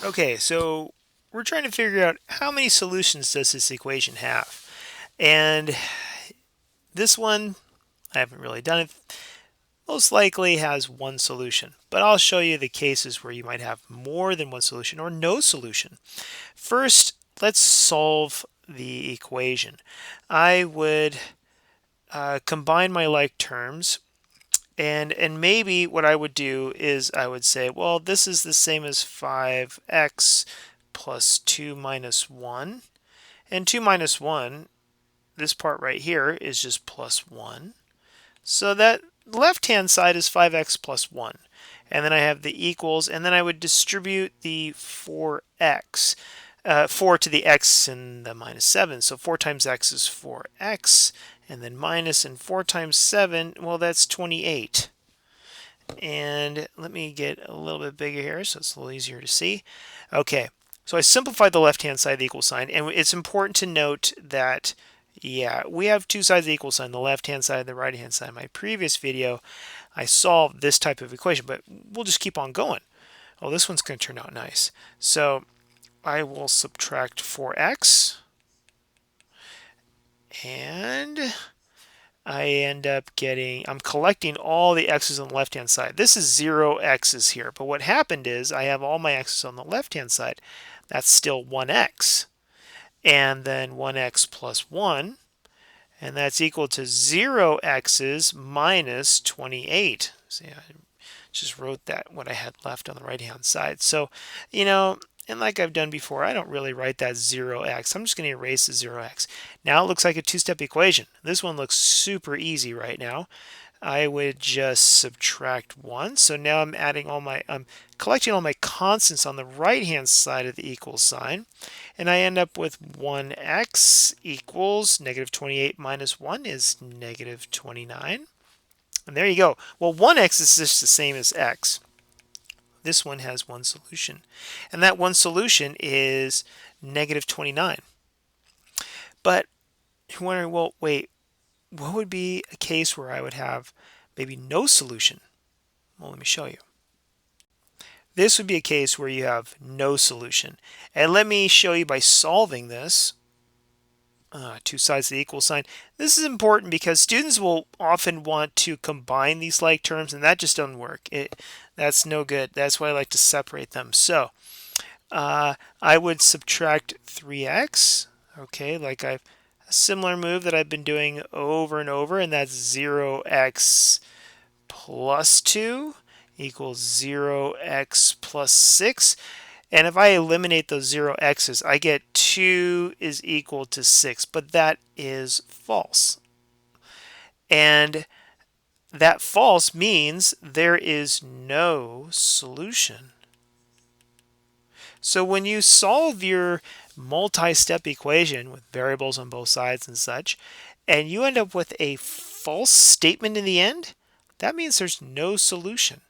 Okay, so we're trying to figure out how many solutions does this equation have. And this one, I haven't really done it, most likely has one solution. But I'll show you the cases where you might have more than one solution or no solution. First, let's solve the equation. I would combine my like terms, and maybe what I would do is I would say, well, this is the same as 5x plus 2 minus 1. And 2 minus 1, this part right here, is just plus 1. So that left-hand side is 5x plus 1. And then I have the equals, and then I would distribute the 4x. 4 to the x and the minus 7. So 4 times x is 4x, and then minus, and 4 times 7, well, that's 28. And let me get a little bit bigger here so it's a little easier to see. Okay, so I simplified the left-hand side of the equal sign, and it's important to note that, yeah, we have two sides of the equal sign, the left-hand side and the right-hand side. In my previous video, I solved this type of equation, but we'll just keep on going. Oh, this one's going to turn out nice. So I will subtract 4x, and I end up getting, I'm collecting all the x's on the left-hand side. This is 0 x's here, but what happened is I have all my x's on the left-hand side. That's still 1x. And then 1x plus 1, and that's equal to 0 x's minus 28. See, I just wrote that, what I had left on the right-hand side. So, and like I've done before, I don't really write that 0x. I'm just going to erase the 0x. Now it looks like a two-step equation. This one looks super easy right now. I would just subtract 1. So now I'm collecting all my constants on the right-hand side of the equal sign. And I end up with 1x equals negative 28 minus 1 is negative 29. And there you go. Well, 1x is just the same as x. This one has one solution. And that one solution is negative 29. But you're wondering, well, wait, what would be a case where I would have maybe no solution? Well, let me show you. This would be a case where you have no solution. And let me show you by solving this. Two sides of the equal sign. This is important because students will often want to combine these like terms, and that just doesn't work. That's no good. That's why I like to separate them. So I would subtract 3x. Okay, like a similar move that I've been doing over and over, and that's 0x plus 2 equals 0x plus 6. And if I eliminate those 0 x's, I get 2 is equal to 6, but that is false. And that false means there is no solution. So when you solve your multi-step equation with variables on both sides and such, and you end up with a false statement in the end, that means there's no solution.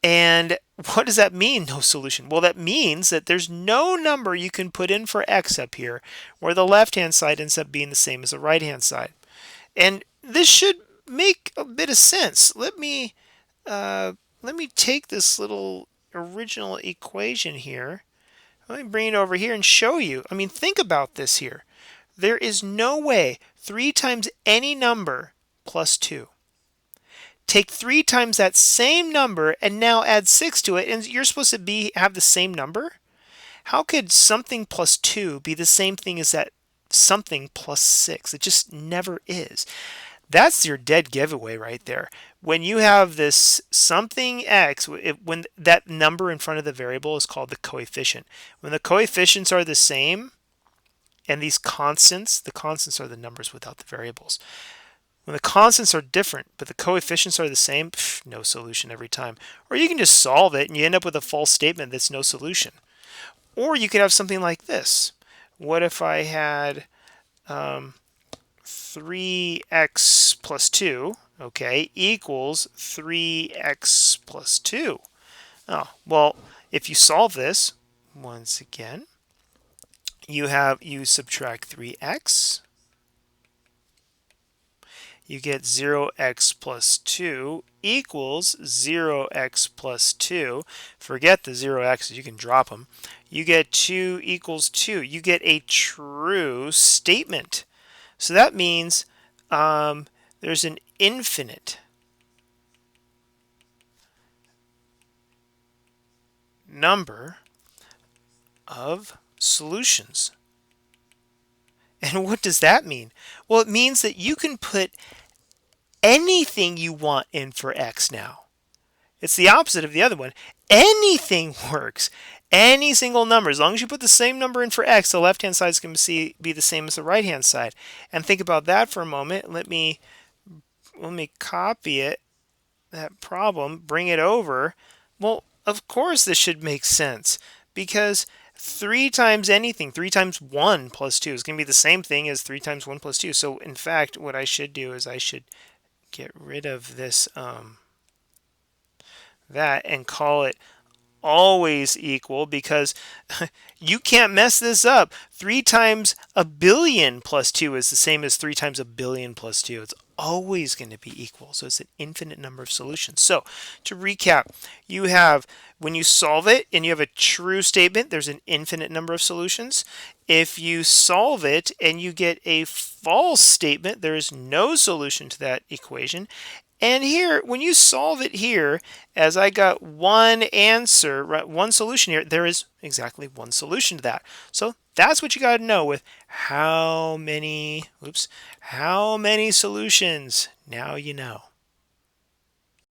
And what does that mean, no solution? Well, that means that there's no number you can put in for x up here where the left-hand side ends up being the same as the right-hand side. And this should make a bit of sense. Let me take this little original equation here. Let me bring it over here and show you. I mean, think about this here. There is no way 3 times any number plus 2. Take 3 times that same number and now add 6 to it, and you're supposed to have the same number? How could something plus 2 be the same thing as that something plus 6? It just never is. That's your dead giveaway right there. When you have this something x, when that number in front of the variable is called the coefficient. When the coefficients are the same, and these constants, the constants are the numbers without the variables. When the constants are different, but the coefficients are the same, no solution every time. Or you can just solve it and you end up with a false statement that's no solution. Or you could have something like this. What if I had 3x plus 2, okay, equals 3x plus 2? Oh, well, if you solve this, once again, you subtract 3x. you get 0x plus 2 equals 0x plus 2. Forget the 0x's, you can drop them. You get 2 equals 2. You get a true statement. So that means there's an infinite number of solutions. And what does that mean? Well, it means that you can put anything you want in for x now. It's the opposite of the other one. Anything works. Any single number. As long as you put the same number in for x, the left-hand side is going to be the same as the right-hand side. And think about that for a moment. Let me copy it, that problem, bring it over. Well, of course this should make sense because 3 times anything, 3 times 1 plus 2 is going to be the same thing as 3 times 1 plus 2. So in fact, what I should do is I should get rid of this that and call it always equal, because you can't mess this up. 3 times a billion plus 2 is the same as 3 times a billion plus 2. It's always going to be equal. So it's an infinite number of solutions. So to recap, you have, when you solve it and you have a true statement, there's an infinite number of solutions. If you solve it and you get a false statement, there is no solution to that equation. And here, when you solve it here, as I got one answer, right, one solution here, there is exactly one solution to that. So that's what you got to know with how many solutions. Now you know.